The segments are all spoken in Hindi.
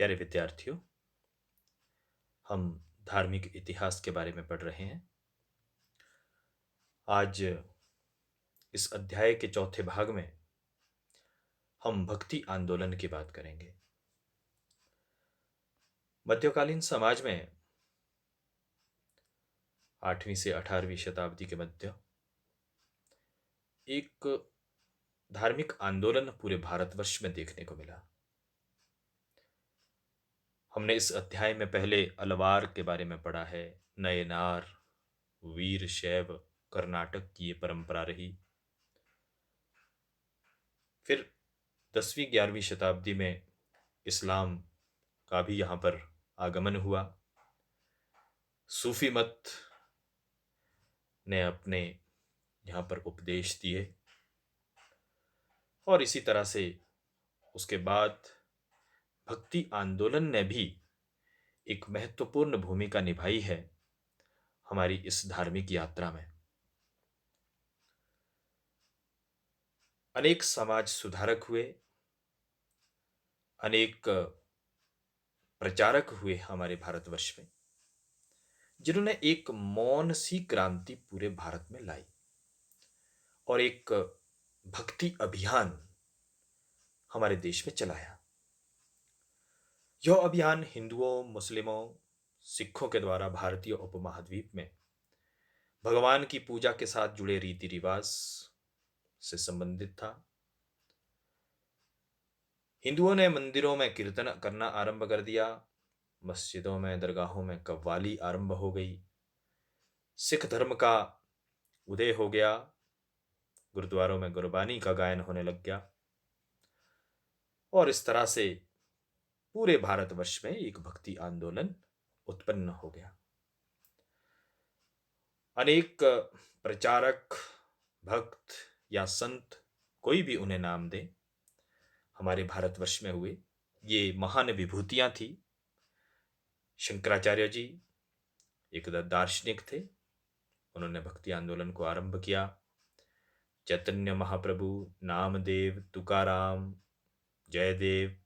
प्यारे विद्यार्थियों, हम धार्मिक इतिहास के बारे में पढ़ रहे हैं। आज इस अध्याय के चौथे भाग में हम भक्ति आंदोलन की बात करेंगे। मध्यकालीन समाज में 8वीं से 18वीं शताब्दी के मध्य एक धार्मिक आंदोलन पूरे भारतवर्ष में देखने को मिला। हमने इस अध्याय में पहले अलवार के बारे में पढ़ा है। नयनार, वीर शैव कर्नाटक की ये परंपरा रही। फिर 10वीं 11वीं शताब्दी में इस्लाम का भी यहाँ पर आगमन हुआ। सूफी मत ने अपने यहाँ पर उपदेश दिए और इसी तरह से उसके बाद भक्ति आंदोलन ने भी एक महत्वपूर्ण भूमिका निभाई है हमारी इस धार्मिक यात्रा में। अनेक समाज सुधारक हुए, अनेक प्रचारक हुए हमारे भारतवर्ष में, जिन्होंने एक मौन सी क्रांति पूरे भारत में लाई और एक भक्ति अभियान हमारे देश में चलाया। यह अभियान हिंदुओं, मुस्लिमों, सिखों के द्वारा भारतीय उपमहाद्वीप में भगवान की पूजा के साथ जुड़े रीति रिवाज से संबंधित था। हिंदुओं ने मंदिरों में कीर्तन करना आरंभ कर दिया, मस्जिदों में, दरगाहों में कव्वाली आरंभ हो गई, सिख धर्म का उदय हो गया, गुरुद्वारों में गुरबानी का गायन होने लग गया और इस तरह से पूरे भारतवर्ष में एक भक्ति आंदोलन उत्पन्न हो गया। अनेक प्रचारक, भक्त या संत, कोई भी उन्हें नाम दे, हमारे भारतवर्ष में हुए। ये महान विभूतियां थी। शंकराचार्य जी एक दार्शनिक थे, उन्होंने भक्ति आंदोलन को आरंभ किया। चैतन्य महाप्रभु, नामदेव, तुकाराम, जयदेव,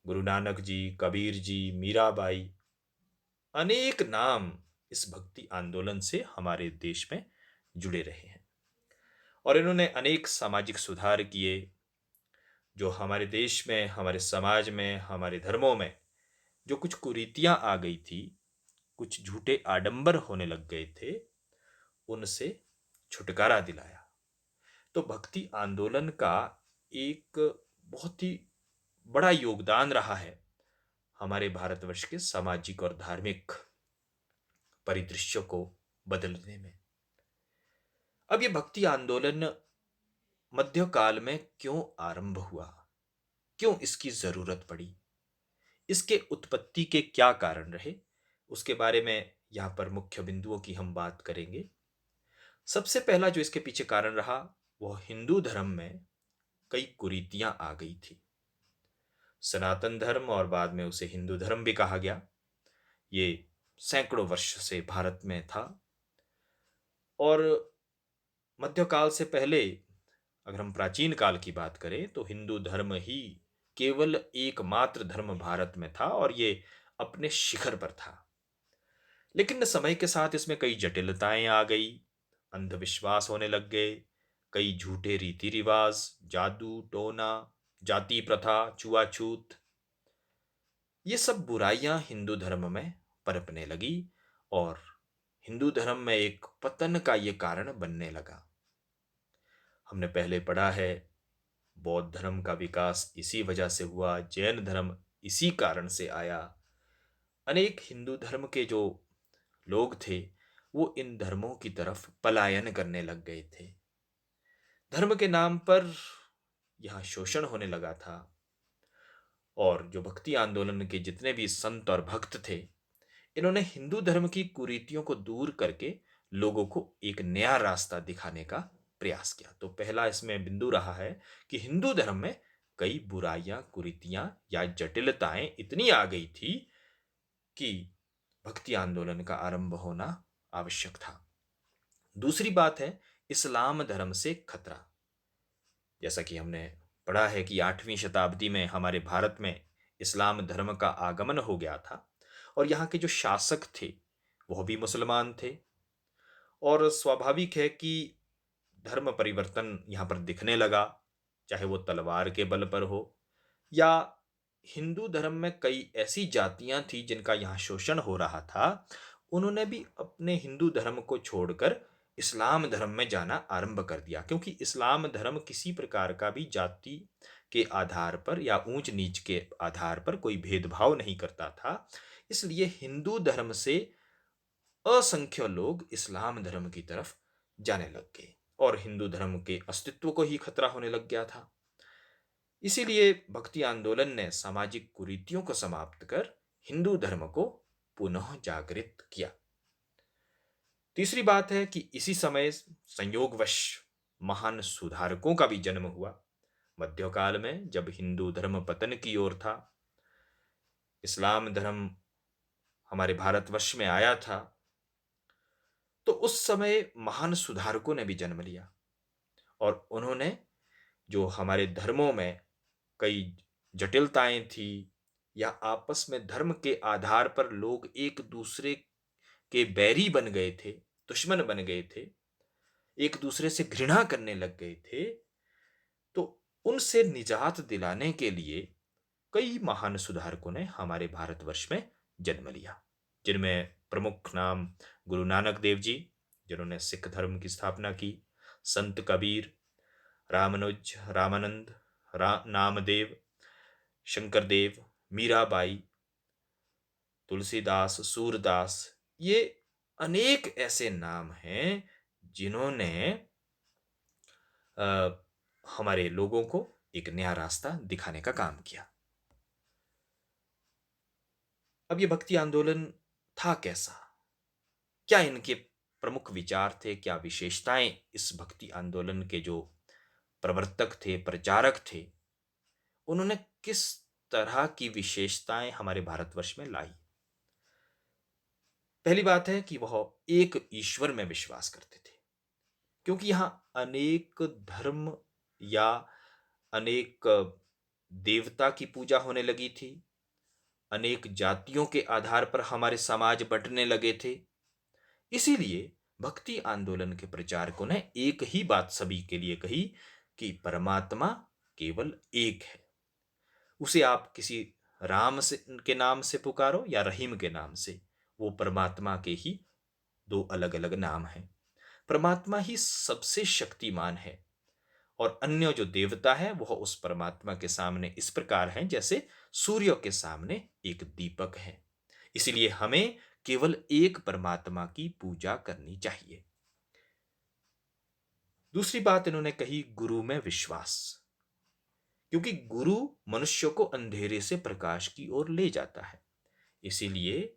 गुरु नानक जी, कबीर जी, मीराबाई, अनेक नाम इस भक्ति आंदोलन से हमारे देश में जुड़े रहे हैं और इन्होंने अनेक सामाजिक सुधार किए। जो हमारे देश में, हमारे समाज में, हमारे धर्मों में जो कुछ कुरीतियां आ गई थी, कुछ झूठे आडंबर होने लग गए थे, उनसे छुटकारा दिलाया। तो भक्ति आंदोलन का एक बहुत ही बड़ा योगदान रहा है हमारे भारतवर्ष के सामाजिक और धार्मिक परिदृश्य को बदलने में। अब ये भक्ति आंदोलन मध्यकाल में क्यों आरंभ हुआ, क्यों इसकी जरूरत पड़ी, इसके उत्पत्ति के क्या कारण रहे, उसके बारे में यहां पर मुख्य बिंदुओं की हम बात करेंगे। सबसे पहला जो इसके पीछे कारण रहा, वह हिंदू धर्म में कई कुरीतियां आ गई थी। सनातन धर्म, और बाद में उसे हिंदू धर्म भी कहा गया, ये सैकड़ों वर्ष से भारत में था और मध्यकाल से पहले अगर हम प्राचीन काल की बात करें तो हिंदू धर्म ही केवल एकमात्र धर्म भारत में था और ये अपने शिखर पर था। लेकिन समय के साथ इसमें कई जटिलताएं आ गई, अंधविश्वास होने लग गए, कई झूठे रीति रिवाज, जादू टोना, जाति प्रथा, छुआछूत, ये सब बुराइयां हिंदू धर्म में पनपने लगी और हिंदू धर्म में एक पतन का ये कारण बनने लगा। हमने पहले पढ़ा है, बौद्ध धर्म का विकास इसी वजह से हुआ, जैन धर्म इसी कारण से आया। अनेक हिंदू धर्म के जो लोग थे वो इन धर्मों की तरफ पलायन करने लग गए थे। धर्म के नाम पर यहाँ शोषण होने लगा था और जो भक्ति आंदोलन के जितने भी संत और भक्त थे, इन्होंने हिंदू धर्म की कुरीतियों को दूर करके लोगों को एक नया रास्ता दिखाने का प्रयास किया। तो पहला इसमें बिंदु रहा है कि हिंदू धर्म में कई बुराइयां, कुरीतियां या जटिलताएं इतनी आ गई थी कि भक्ति आंदोलन का आरंभ होना आवश्यक था। दूसरी बात है इस्लाम धर्म से खतरा। जैसा कि हमने पढ़ा है कि 8वीं शताब्दी में हमारे भारत में इस्लाम धर्म का आगमन हो गया था और यहाँ के जो शासक थे वह भी मुसलमान थे, और स्वाभाविक है कि धर्म परिवर्तन यहाँ पर दिखने लगा, चाहे वो तलवार के बल पर हो या हिंदू धर्म में कई ऐसी जातियां थी जिनका यहाँ शोषण हो रहा था। उन्होंने भी अपने हिंदू धर्म को छोड़कर इस्लाम धर्म में जाना आरंभ कर दिया, क्योंकि इस्लाम धर्म किसी प्रकार का भी जाति के आधार पर या ऊंच नीच के आधार पर कोई भेदभाव नहीं करता था। इसलिए हिंदू धर्म से असंख्य लोग इस्लाम धर्म की तरफ जाने लग गए और हिंदू धर्म के अस्तित्व को ही खतरा होने लग गया था। इसीलिए भक्ति आंदोलन ने सामाजिक कुरीतियों को समाप्त कर हिंदू धर्म को पुनः जागृत किया। तीसरी बात है कि इसी समय संयोगवश महान सुधारकों का भी जन्म हुआ। मध्यकाल में जब हिंदू धर्म पतन की ओर था, इस्लाम धर्म हमारे भारतवर्ष में आया था, तो उस समय महान सुधारकों ने भी जन्म लिया और उन्होंने जो हमारे धर्मों में कई जटिलताएं थी या आपस में धर्म के आधार पर लोग एक दूसरे के बैरी बन गए थे, दुश्मन बन गए थे, एक दूसरे से घृणा करने लग गए थे, तो उनसे निजात दिलाने के लिए कई महान सुधारकों ने हमारे भारतवर्ष में जन्म लिया, जिनमें प्रमुख नाम गुरु नानक देव जी, जिन्होंने सिख धर्म की स्थापना की, संत कबीर, रामानुज, रामानंद, नामदेव, शंकरदेव, मीराबाई, तुलसीदास, सूरदास, ये अनेक ऐसे नाम हैं जिन्होंने हमारे लोगों को एक नया रास्ता दिखाने का काम किया। अब ये भक्ति आंदोलन था कैसा, क्या इनके प्रमुख विचार थे, क्या विशेषताएं इस भक्ति आंदोलन के जो प्रवर्तक थे, प्रचारक थे, उन्होंने किस तरह की विशेषताएं हमारे भारतवर्ष में लाई। पहली बात है कि वह एक ईश्वर में विश्वास करते थे, क्योंकि यहां अनेक धर्म या अनेक देवता की पूजा होने लगी थी, अनेक जातियों के आधार पर हमारे समाज बंटने लगे थे। इसीलिए भक्ति आंदोलन के प्रचारकों ने एक ही बात सभी के लिए कही कि परमात्मा केवल एक है। उसे आप किसी राम से के नाम से पुकारो या रहीम के नाम से, वो परमात्मा के ही दो अलग अलग नाम हैं। परमात्मा ही सबसे शक्तिमान है और अन्य जो देवता है वह उस परमात्मा के सामने इस प्रकार हैं जैसे सूर्य के सामने एक दीपक है। इसलिए हमें केवल एक परमात्मा की पूजा करनी चाहिए। दूसरी बात इन्होंने कही, गुरु में विश्वास, क्योंकि गुरु मनुष्य को अंधेरे से प्रकाश की ओर ले जाता है। इसीलिए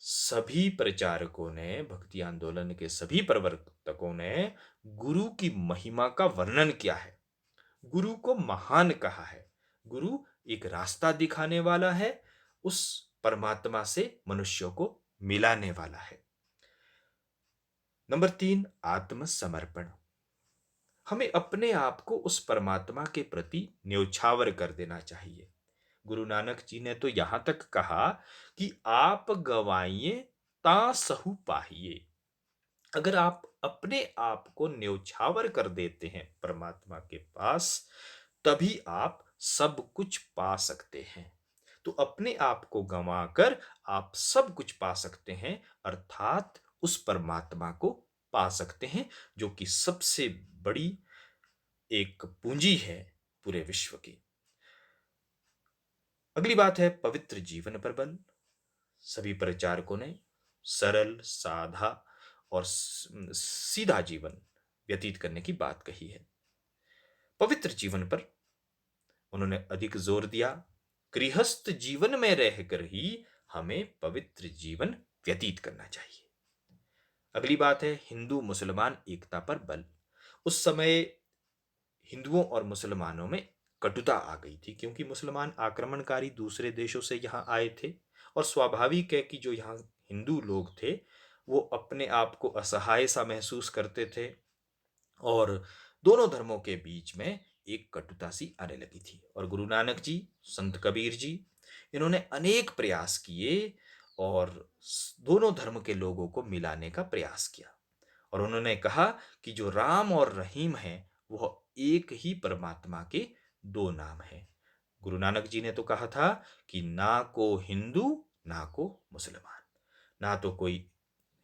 सभी प्रचारकों ने, भक्ति आंदोलन के सभी प्रवर्तकों ने गुरु की महिमा का वर्णन किया है, गुरु को महान कहा है। गुरु एक रास्ता दिखाने वाला है, उस परमात्मा से मनुष्य को मिलाने वाला है। नंबर 3, आत्मसमर्पण। हमें अपने आप को उस परमात्मा के प्रति न्यौछावर कर देना चाहिए। गुरु नानक जी ने तो यहां तक कहा कि आप गवाइए ता सहु पाहिए। अगर आप अपने आप को न्यौछावर कर देते हैं परमात्मा के पास, तभी आप सब कुछ पा सकते हैं। तो अपने आप को गंवाकर आप सब कुछ पा सकते हैं, अर्थात उस परमात्मा को पा सकते हैं जो कि सबसे बड़ी एक पूंजी है पूरे विश्व की। अगली बात है पवित्र जीवन पर बल। सभी प्रचारकों ने सरल, साधा और सीधा जीवन व्यतीत करने की बात कही है। पवित्र जीवन पर उन्होंने अधिक जोर दिया। गृहस्थ जीवन में रहकर ही हमें पवित्र जीवन व्यतीत करना चाहिए। अगली बात है हिंदू मुसलमान एकता पर बल। उस समय हिंदुओं और मुसलमानों में कटुता आ गई थी, क्योंकि मुसलमान आक्रमणकारी दूसरे देशों से यहाँ आए थे और स्वाभाविक है कि जो यहाँ हिंदू लोग थे वो अपने आप को असहाय सा महसूस करते थे और दोनों धर्मों के बीच में एक कटुता सी आने लगी थी। और गुरु नानक जी, संत कबीर जी, इन्होंने अनेक प्रयास किए और दोनों धर्म के लोगों को मिलाने का प्रयास किया। और उन्होंने कहा कि जो राम और रहीम है वह एक ही परमात्मा के दो नाम हैं। गुरु नानक जी ने तो कहा था कि ना को हिंदू ना को मुसलमान, ना तो कोई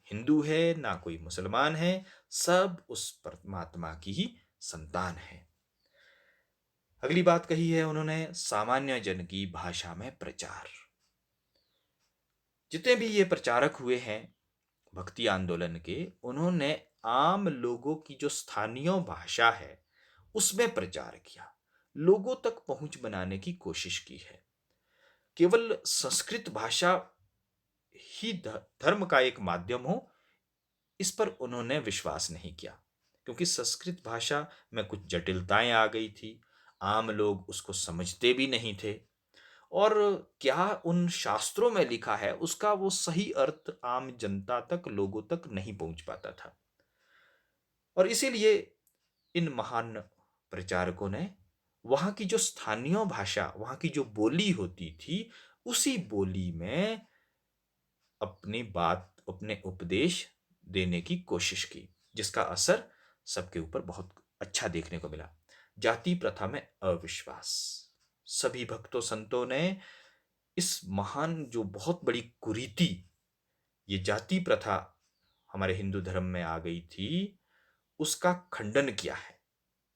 हिंदू है ना कोई मुसलमान है, सब उस परमात्मा की ही संतान है। अगली बात कही है उन्होंने, सामान्य जन की भाषा में प्रचार। जितने भी ये प्रचारक हुए हैं भक्ति आंदोलन के, उन्होंने आम लोगों की जो स्थानीय भाषा है उसमें प्रचार किया, लोगों तक पहुंच बनाने की कोशिश की है। केवल संस्कृत भाषा ही धर्म का एक माध्यम हो, इस पर उन्होंने विश्वास नहीं किया, क्योंकि संस्कृत भाषा में कुछ जटिलताएं आ गई थी, आम लोग उसको समझते भी नहीं थे, और क्या उन शास्त्रों में लिखा है उसका वो सही अर्थ आम जनता तक, लोगों तक नहीं पहुंच पाता था। और इसीलिए इन महान प्रचारकों ने वहां की जो स्थानीय भाषा, वहां की जो बोली होती थी, उसी बोली में अपनी बात, अपने उपदेश देने की कोशिश की, जिसका असर सबके ऊपर बहुत अच्छा देखने को मिला। जाति प्रथा में अविश्वास, सभी भक्तों संतों ने इस महान जो बहुत बड़ी कुरीति, ये जाति प्रथा हमारे हिंदू धर्म में आ गई थी, उसका खंडन किया है।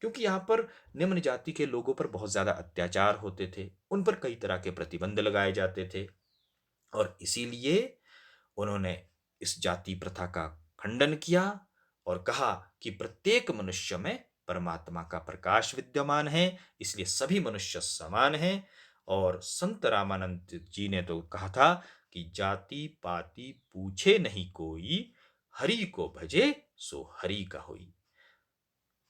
क्योंकि यहाँ पर निम्न जाति के लोगों पर बहुत ज्यादा अत्याचार होते थे, उन पर कई तरह के प्रतिबंध लगाए जाते थे, और इसीलिए उन्होंने इस जाति प्रथा का खंडन किया और कहा कि प्रत्येक मनुष्य में परमात्मा का प्रकाश विद्यमान है, इसलिए सभी मनुष्य समान हैं। और संत रामानंद जी ने तो कहा था कि जाति पाति पूछे नहीं कोई, हरि को भजे सो हरि का होई।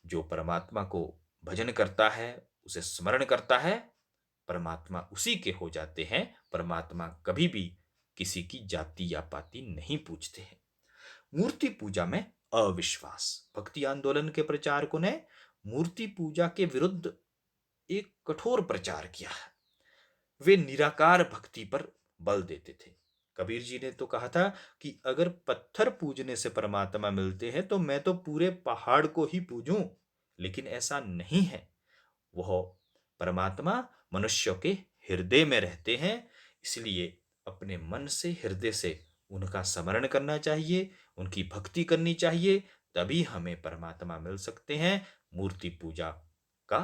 जो परमात्मा को भजन करता है, उसे स्मरण करता है, परमात्मा उसी के हो जाते हैं। परमात्मा कभी भी किसी की जाति या पाति नहीं पूछते हैं। मूर्ति पूजा में अविश्वास, भक्ति आंदोलन के प्रचारकों ने मूर्ति पूजा के विरुद्ध एक कठोर प्रचार किया है। वे निराकार भक्ति पर बल देते थे। कबीर जी ने तो कहा था कि अगर पत्थर पूजने से परमात्मा मिलते हैं तो मैं तो पूरे पहाड़ को ही पूजूं, लेकिन ऐसा नहीं है। वह परमात्मा मनुष्य के हृदय में रहते हैं, इसलिए अपने मन से, हृदय से उनका स्मरण करना चाहिए, उनकी भक्ति करनी चाहिए, तभी हमें परमात्मा मिल सकते हैं। मूर्ति पूजा का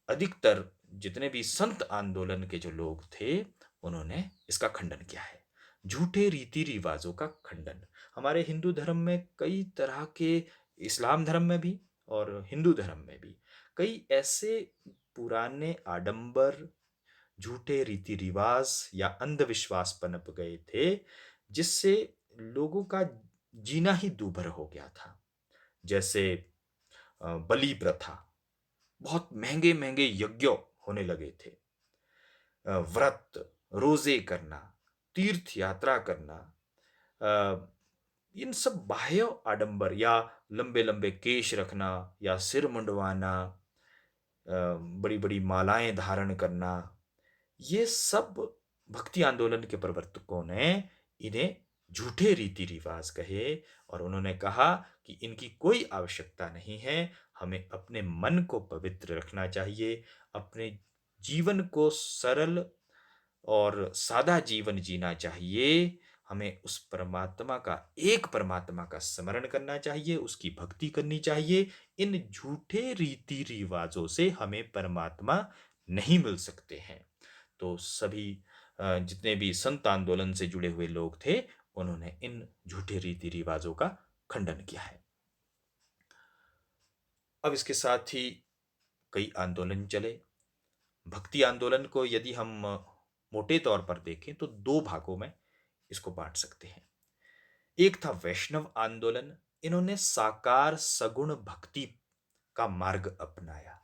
अधिकतर जितने भी संत आंदोलन के जो लोग थे, उन्होंने इसका खंडन किया है। झूठे रीति रिवाजों का खंडन, हमारे हिंदू धर्म में कई तरह के, इस्लाम धर्म में भी और हिंदू धर्म में भी कई ऐसे पुराने आडंबर, झूठे रीति रिवाज या अंधविश्वास पनप गए थे, जिससे लोगों का जीना ही दूभर हो गया था। जैसे बलि प्रथा, बहुत महंगे महंगे यज्ञ होने लगे थे, व्रत, रोजे करना, तीर्थ यात्रा करना, अ, इन सब बाह्य आडंबर, या लंबे लंबे केश रखना या सिर मुंडवाना, बड़ी बड़ी मालाएं धारण करना, ये सब भक्ति आंदोलन के प्रवर्तकों ने इन्हें झूठे रीति रिवाज कहे, और उन्होंने कहा कि इनकी कोई आवश्यकता नहीं है। हमें अपने मन को पवित्र रखना चाहिए, अपने जीवन को सरल और सादा जीवन जीना चाहिए। हमें उस परमात्मा का, एक परमात्मा का स्मरण करना चाहिए, उसकी भक्ति करनी चाहिए। इन झूठे रीति रिवाजों से हमें परमात्मा नहीं मिल सकते हैं। तो सभी जितने भी संत आंदोलन से जुड़े हुए लोग थे, उन्होंने इन झूठे रीति रिवाजों का खंडन किया है। अब इसके साथ ही कई आंदोलन चले। भक्ति आंदोलन को यदि हम मोटे तौर पर देखें तो दो भागों में इसको बांट सकते हैं। एक था वैष्णव आंदोलन, इन्होंने साकार सगुण भक्ति का मार्ग अपनाया।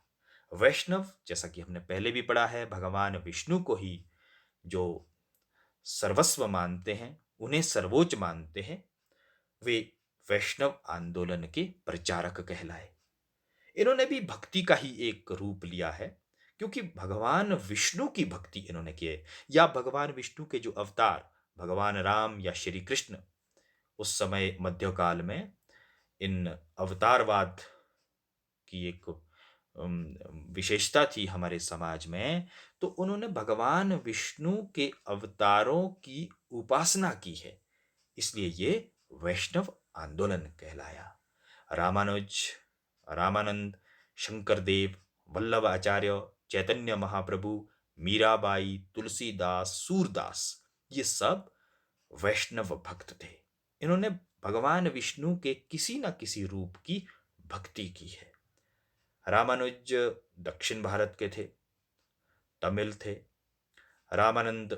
वैष्णव, जैसा कि हमने पहले भी पढ़ा है, भगवान विष्णु को ही जो सर्वस्व मानते हैं, उन्हें सर्वोच्च मानते हैं, वे वैष्णव आंदोलन के प्रचारक कहलाए। इन्होंने भी भक्ति का ही एक रूप लिया है, क्योंकि भगवान विष्णु की भक्ति इन्होंने की है, या भगवान विष्णु के जो अवतार भगवान राम या श्री कृष्ण उस समय मध्यकाल में इन अवतारवाद की एक विशेषता थी हमारे समाज में। तो उन्होंने भगवान विष्णु के अवतारों की उपासना की है, इसलिए ये वैष्णव आंदोलन कहलाया। रामानुज, रामानंद, शंकरदेव, वल्लभ आचार्य, चैतन्य महाप्रभु, मीराबाई, तुलसीदास, सूरदास, ये सब वैष्णव भक्त थे। इन्होंने भगवान विष्णु के किसी न किसी रूप की भक्ति की है। रामानुज दक्षिण भारत के थे, तमिल थे। रामानंद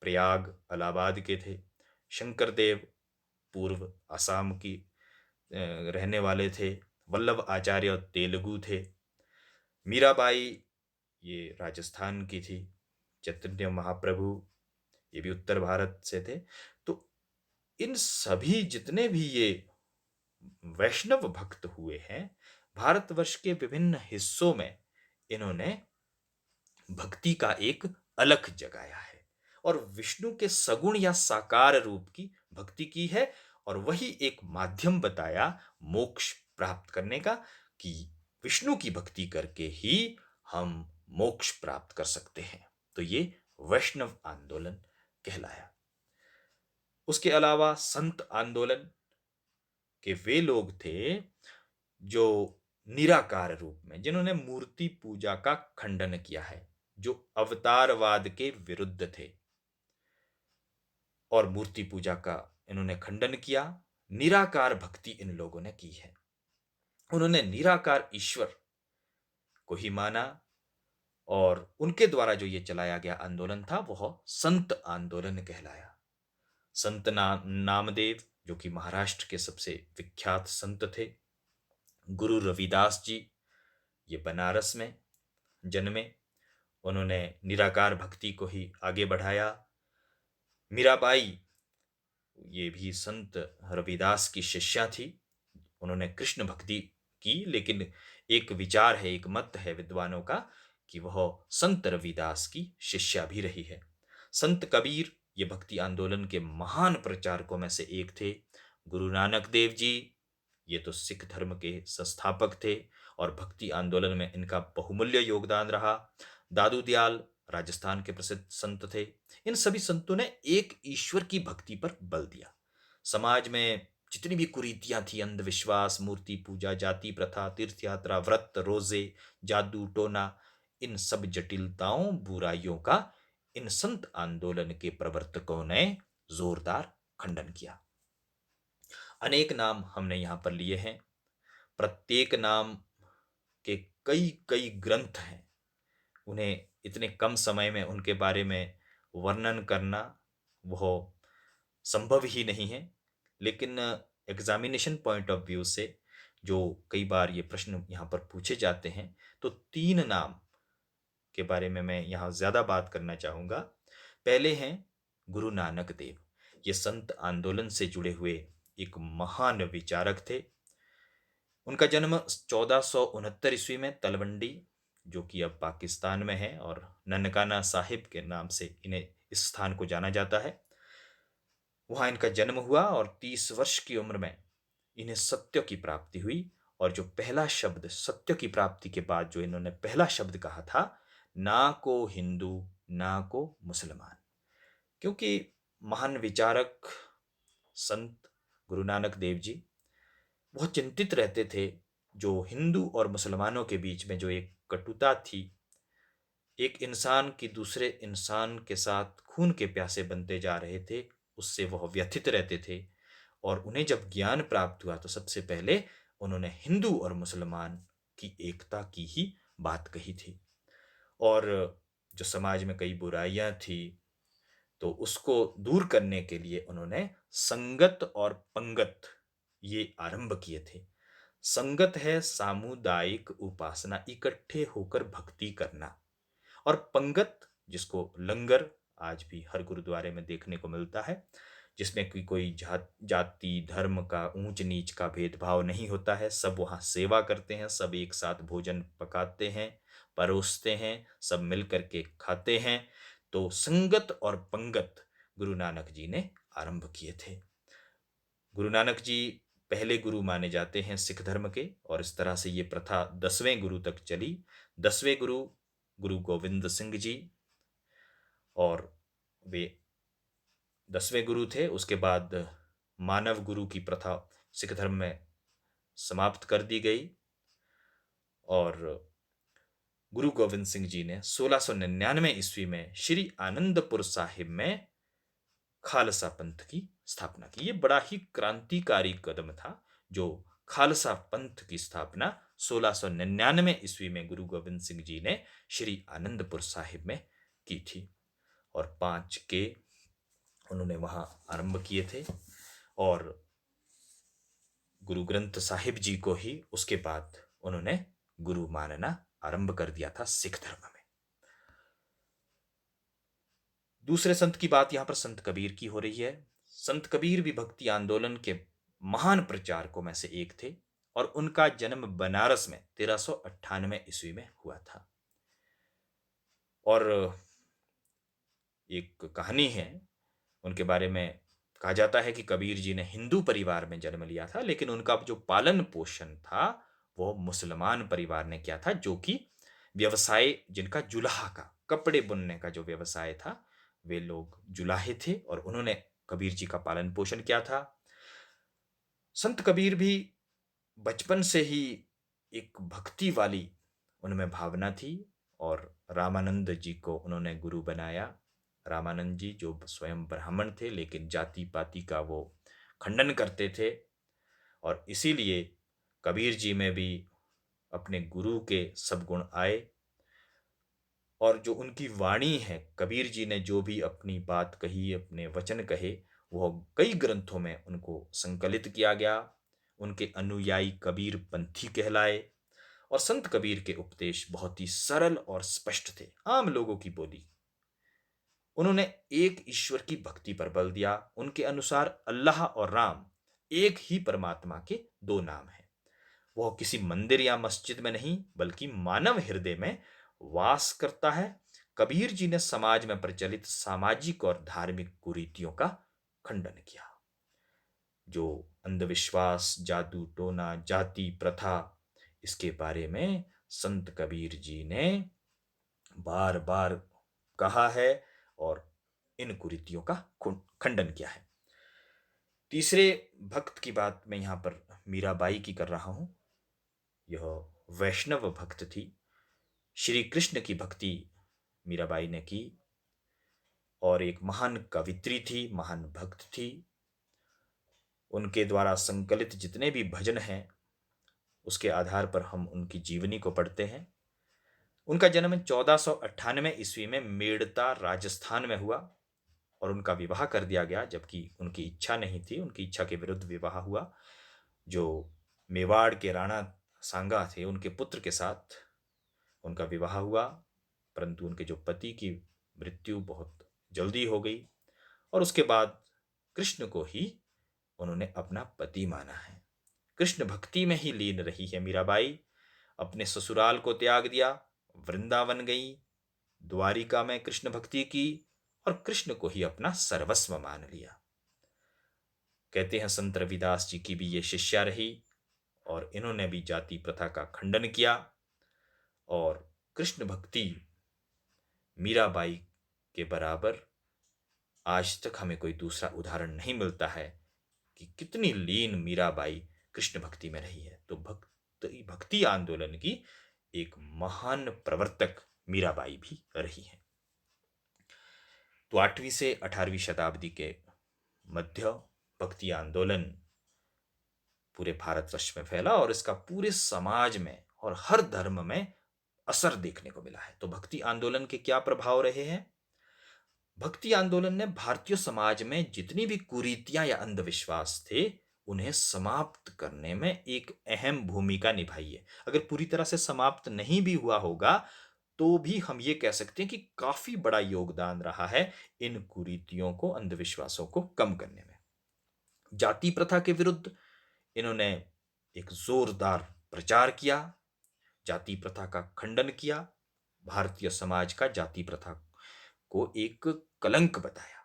प्रयाग इलाहाबाद के थे। शंकरदेव पूर्व असम की रहने वाले थे। वल्लभ आचार्य तेलुगु थे। मीराबाई ये राजस्थान की थी। चैतन्य महाप्रभु ये भी उत्तर भारत से थे। तो इन सभी जितने भी ये वैष्णव भक्त हुए हैं, भारतवर्ष के विभिन्न हिस्सों में इन्होंने भक्ति का एक अलख जगाया है और विष्णु के सगुण या साकार रूप की भक्ति की है, और वही एक माध्यम बताया मोक्ष प्राप्त करने का, कि विष्णु की भक्ति करके ही हम मोक्ष प्राप्त कर सकते हैं। तो ये वैष्णव आंदोलन कहलाया। उसके अलावा संत आंदोलन के वे लोग थे जो निराकार रूप में, जिन्होंने मूर्ति पूजा का खंडन किया है, जो अवतारवाद के विरुद्ध थे और मूर्ति पूजा का इन्होंने खंडन किया। निराकार भक्ति इन लोगों ने की है। उन्होंने निराकार ईश्वर को ही माना, और उनके द्वारा जो ये चलाया गया आंदोलन था वह संत आंदोलन कहलाया। संत नामदेव जो कि महाराष्ट्र के सबसे विख्यात संत थे। गुरु रविदास जी ये बनारस में जन्मे, उन्होंने निराकार भक्ति को ही आगे बढ़ाया। मीराबाई ये भी संत रविदास की शिष्या थी। उन्होंने कृष्ण भक्ति की, लेकिन एक विचार है, एक मत है विद्वानों का कि वह संत रविदास की शिष्या भी रही है। संत कबीर ये भक्ति आंदोलन के महान प्रचारकों में से एक थे। गुरु नानक देव जी ये तो सिख धर्म के संस्थापक थे और भक्ति आंदोलन में इनका बहुमूल्य योगदान रहा। दादू दयाल राजस्थान के प्रसिद्ध संत थे। इन सभी संतों ने एक ईश्वर की भक्ति पर बल दिया। समाज में जितनी भी कुरीतियां थी, अंधविश्वास, मूर्ति पूजा, जाति प्रथा, तीर्थ यात्रा, व्रत, रोजे, जादू टोना, इन सब जटिलताओं, बुराइयों का इन संत आंदोलन के प्रवर्तकों ने जोरदार खंडन किया। अनेक नाम हमने यहां पर लिए हैं। प्रत्येक नाम के कई कई ग्रंथ हैं। उन्हें इतने कम समय में उनके बारे में वर्णन करना वह संभव ही नहीं है। लेकिन एग्जामिनेशन पॉइंट ऑफ व्यू से जो कई बार ये प्रश्न यहाँ पर पूछे जाते हैं, तो 3 नाम के बारे में मैं यहाँ ज़्यादा बात करना चाहूँगा। पहले हैं गुरु नानक देव। ये संत आंदोलन से जुड़े हुए एक महान विचारक थे। उनका जन्म 1469 ईस्वी में तलवंडी, जो कि अब पाकिस्तान में है, और ननकाना साहिब के नाम से इन्हें इस स्थान को जाना जाता है, वहाँ इनका जन्म हुआ और 30 वर्ष की उम्र में इन्हें सत्य की प्राप्ति हुई। और जो पहला शब्द सत्य की प्राप्ति के बाद जो इन्होंने पहला शब्द कहा था, ना को हिंदू ना को मुसलमान, क्योंकि महान विचारक संत गुरु नानक देव जी बहुत चिंतित रहते थे। जो हिंदू और मुसलमानों के बीच में जो एक कटुता थी, एक इंसान की दूसरे इंसान के साथ खून के प्यासे बनते जा रहे थे, उससे वह व्यथित रहते थे। और उन्हें जब ज्ञान प्राप्त हुआ तो सबसे पहले उन्होंने हिंदू और मुसलमान की एकता की ही बात कही थी। और जो समाज में कई बुराइयां थी, तो उसको दूर करने के लिए उन्होंने संगत और पंगत ये आरंभ किए थे। संगत है सामुदायिक उपासना, इकट्ठे होकर भक्ति करना। और पंगत, जिसको लंगर आज भी हर गुरुद्वारे में देखने को मिलता है, जिसमें कोई जाति धर्म का ऊंच नीच का भेदभाव नहीं होता है। सब वहाँ सेवा करते हैं, सब एक साथ भोजन पकाते हैं, परोसते हैं, सब मिल करके खाते हैं। तो संगत और पंगत गुरु नानक जी ने आरंभ किए थे। गुरु नानक जी पहले गुरु माने जाते हैं सिख धर्म के, और इस तरह से ये प्रथा 10वें गुरु तक चली। 10वें गुरु गुरु गोविंद सिंह जी, और वे 10वें गुरु थे। उसके बाद मानव गुरु की प्रथा सिख धर्म में समाप्त कर दी गई, और गुरु गोविंद सिंह जी ने 1699 ईस्वी में श्री आनंदपुर साहिब में खालसा पंथ की स्थापना की। ये बड़ा ही क्रांतिकारी कदम था, जो खालसा पंथ की स्थापना 1699 ईस्वी में गुरु गोविंद सिंह जी ने श्री आनंदपुर साहिब में की थी, और 5 के उन्होंने वहां आरंभ किए थे, और गुरु ग्रंथ साहिब जी को ही उसके बाद उन्होंने गुरु मानना आरंभ कर दिया था सिख धर्म में। दूसरे संत की बात यहां पर संत कबीर की हो रही है। संत कबीर भी भक्ति आंदोलन के महान प्रचारकों में से एक थे, और उनका जन्म बनारस में 1398 ईस्वी में हुआ था। और एक कहानी है उनके बारे में, कहा जाता है कि कबीर जी ने हिंदू परिवार में जन्म लिया था, लेकिन उनका जो पालन पोषण था वो मुसलमान परिवार ने किया था, जो कि व्यवसाय जिनका जुलाहा का, कपड़े बुनने का जो व्यवसाय था, वे लोग जुलाहे थे, और उन्होंने कबीर जी का पालन पोषण किया था। संत कबीर भी बचपन से ही एक भक्ति वाली उनमें भावना थी, और रामानंद जी को उन्होंने गुरु बनाया। रामानंद जी जो स्वयं ब्राह्मण थे, लेकिन जाति पाति का वो खंडन करते थे, और इसीलिए कबीर जी में भी अपने गुरु के सब गुण आए। और जो उनकी वाणी है, कबीर जी ने जो भी अपनी बात कही, अपने वचन कहे, वो कई ग्रंथों में उनको संकलित किया गया। उनके अनुयायी कबीर पंथी कहलाए, और संत कबीर के उपदेश बहुत ही सरल और स्पष्ट थे, आम लोगों की बोली। उन्होंने एक ईश्वर की भक्ति पर बल दिया। उनके अनुसार अल्लाह और राम एक ही परमात्मा के दो नाम हैं। वह किसी मंदिर या मस्जिद में नहीं, बल्कि मानव हृदय में वास करता है। कबीर जी ने समाज में प्रचलित सामाजिक और धार्मिक कुरीतियों का खंडन किया। जो अंधविश्वास, जादू टोना, जाति प्रथा, इसके बारे में संत कबीर जी ने बार बार कहा है, और इन कुरीतियों का खंडन किया है। तीसरे भक्त की बात मैं यहां पर मीराबाई की कर रहा हूं। यह वैष्णव भक्त थी। श्री कृष्ण की भक्ति मीराबाई ने की, और एक महान कवित्री थी, महान भक्त थी। उनके द्वारा संकलित जितने भी भजन हैं, उसके आधार पर हम उनकी जीवनी को पढ़ते हैं। उनका जन्म 1498 ईस्वी में मेड़ता राजस्थान में हुआ, और उनका विवाह कर दिया गया, जबकि उनकी इच्छा नहीं थी। उनकी इच्छा के विरुद्ध विवाह हुआ। जो मेवाड़ के राणा सांगा थे, उनके पुत्र के साथ उनका विवाह हुआ, परंतु उनके जो पति की मृत्यु बहुत जल्दी हो गई, और उसके बाद कृष्ण को ही उन्होंने अपना पति माना है। कृष्ण भक्ति में ही लीन रही है मीराबाई। अपने ससुराल को त्याग दिया, वृंदावन गई, द्वारिका में कृष्ण भक्ति की, और कृष्ण को ही अपना सर्वस्व मान लिया। कहते हैं संत रविदास जी की भी ये शिष्या रही, और इन्होंने भी जाति प्रथा का खंडन किया। और कृष्ण भक्ति मीराबाई के बराबर आज तक हमें कोई दूसरा उदाहरण नहीं मिलता है कि कितनी लीन मीराबाई कृष्ण भक्ति में रही है। तो भक्ति आंदोलन की एक महान प्रवर्तक मीराबाई भी रही है। तो 8वीं से 18वीं शताब्दी के मध्य भक्ति आंदोलन पूरे भारतवर्ष में फैला, और इसका पूरे समाज में और हर धर्म में असर देखने को मिला है। तो भक्ति आंदोलन के क्या प्रभाव रहे हैं? भक्ति आंदोलन ने भारतीय समाज में जितनी भी कुरीतियां या अंधविश्वास थे, उन्हें समाप्त करने में एक अहम भूमिका निभाई है। अगर पूरी तरह से समाप्त नहीं भी हुआ होगा, तो भी हम ये कह सकते हैं कि काफी बड़ा योगदान रहा है इन कुरीतियों को, अंधविश्वासों को कम करने में। जाति प्रथा के विरुद्ध इन्होंने एक जोरदार प्रचार किया, जाति प्रथा का खंडन किया, भारतीय समाज का जाति प्रथा को एक कलंक बताया।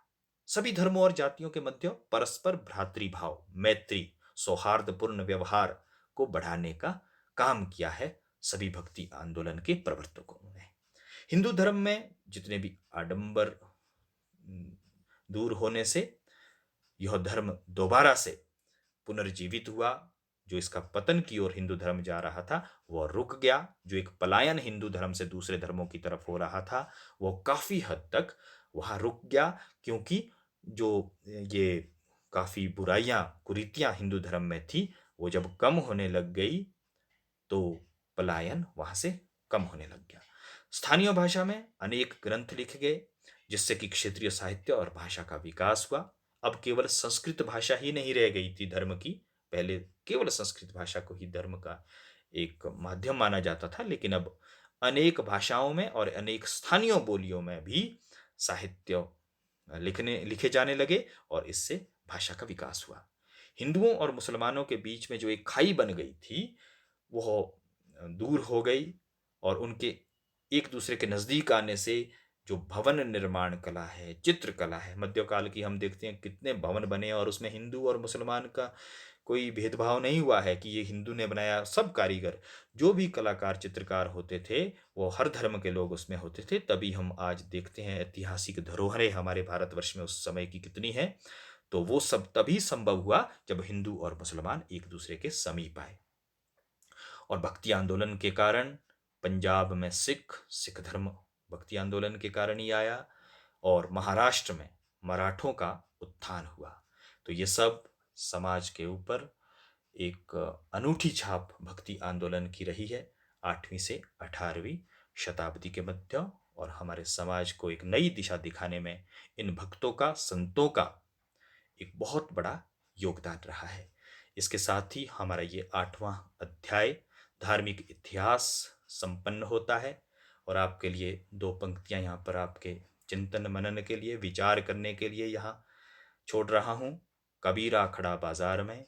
सभी धर्मों और जातियों के मध्य परस्पर भ्रातृभाव, मैत्री, सौहार्दपूर्ण व्यवहार को बढ़ाने का काम किया है सभी भक्ति आंदोलन के प्रवर्तकों ने। हिंदू धर्म में जितने भी आडंबर दूर होने से यह धर्म दोबारा से पुनर्जीवित हुआ। जो इसका पतन की ओर हिंदू धर्म जा रहा था वह रुक गया। जो एक पलायन हिंदू धर्म से दूसरे धर्मों की तरफ हो रहा था वह काफी हद तक वहां रुक गया, क्योंकि जो ये काफी बुराइयां कुरीतियां हिंदू धर्म में थी वो जब कम होने लग गई तो पलायन वहां से कम होने लग गया। स्थानीय भाषा में अनेक ग्रंथ लिखे गए जिससे कि क्षेत्रीय साहित्य और भाषा का विकास हुआ। अब केवल संस्कृत भाषा ही नहीं रह गई थी धर्म की। पहले केवल संस्कृत भाषा को ही धर्म का एक माध्यम माना जाता था, लेकिन अब अनेक भाषाओं में और अनेक स्थानीय बोलियों में भी साहित्य लिखे जाने लगे और इससे भाषा का विकास हुआ। हिंदुओं और मुसलमानों के बीच में जो एक खाई बन गई थी वह दूर हो गई और उनके एक दूसरे के नजदीक आने से जो भवन निर्माण कला है, चित्रकला है, मध्यकाल की हम देखते हैं कितने भवन बने और उसमें हिंदू और मुसलमान का कोई भेदभाव नहीं हुआ है कि ये हिंदू ने बनाया। सब कारीगर जो भी कलाकार चित्रकार होते थे वो हर धर्म के लोग उसमें होते थे। तभी हम आज देखते हैं ऐतिहासिक धरोहरें हमारे भारतवर्ष में उस समय की कितनी है। तो वो सब तभी संभव हुआ जब हिंदू और मुसलमान एक दूसरे के समीप आए। और भक्ति आंदोलन के कारण पंजाब में सिख धर्म भक्ति आंदोलन के कारण ही आया और महाराष्ट्र में मराठों का उत्थान हुआ। तो ये सब समाज के ऊपर एक अनूठी छाप भक्ति आंदोलन की रही है 8वीं से 18वीं शताब्दी के मध्य। और हमारे समाज को एक नई दिशा दिखाने में इन भक्तों का, संतों का एक बहुत बड़ा योगदान रहा है। इसके साथ ही हमारा ये 8वां अध्याय धार्मिक इतिहास संपन्न होता है और आपके लिए दो पंक्तियां यहाँ पर आपके चिंतन मनन के लिए, विचार करने के लिए यहाँ छोड़ रहा हूं। कबीरा खड़ा बाजार में,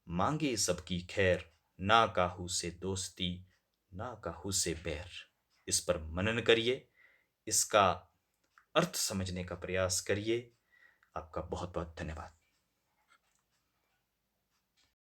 मांगे सबकी खैर, ना काहू से दोस्ती, ना काहू से बैर। इस पर मनन करिए, इसका अर्थ समझने का प्रयास करिए। आपका बहुत बहुत धन्यवाद।